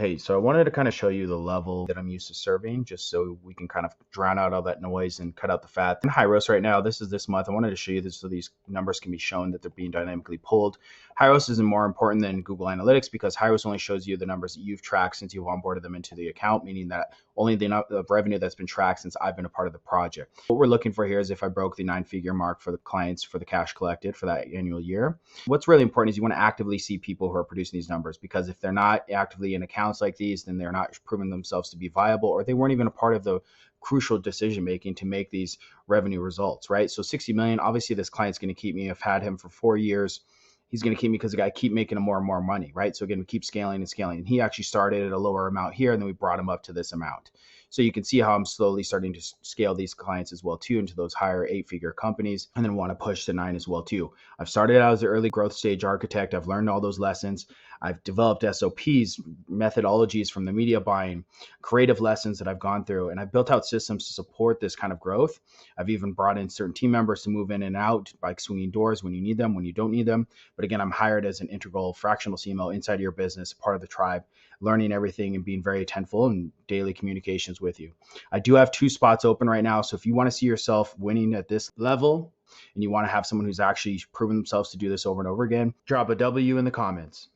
Hey, so I wanted to kind of show you the level that I'm used to serving, just so we can kind of drown out all that noise and cut out the fat. In Hyros right now, this is this month. I wanted to show you this so these numbers can be shown that they're being dynamically pulled. Hyros isn't more important than Google Analytics because Hyros only shows you the numbers that you've tracked since you've onboarded them into the account, meaning that only the revenue that's been tracked since I've been a part of the project. What we're looking for here is if I broke the 9-figure mark for the clients for the cash collected for that annual year. What's really important is you want to actively see people who are producing these numbers, because if they're not actively in accounts like these, then they're not proving themselves to be viable, or they weren't even a part of the crucial decision making to make these revenue results, right? So 60 million, obviously this client's going to keep me. I've had him for 4 years. He's going to keep me because the guy keep making him more and more money, right? So again, we keep scaling and scaling. And he actually started at a lower amount here, and then we brought him up to this amount. So you can see how I'm slowly starting to scale these clients as well too into those higher 8-figure companies, and then want to push to 9 as well too. I've started out as an early growth stage architect. I've learned all those lessons. I've developed SOPs, methodologies from the media buying, creative lessons that I've gone through, and I've built out systems to support this kind of growth. I've even brought in certain team members to move in and out by swinging doors when you need them, when you don't need them. But again, I'm hired as an integral fractional CMO inside of your business, part of the tribe, learning everything and being very attentive in daily communications with you. I do have 2 spots open right now. So if you want to see yourself winning at this level and you want to have someone who's actually proven themselves to do this over and over again, drop a W in the comments.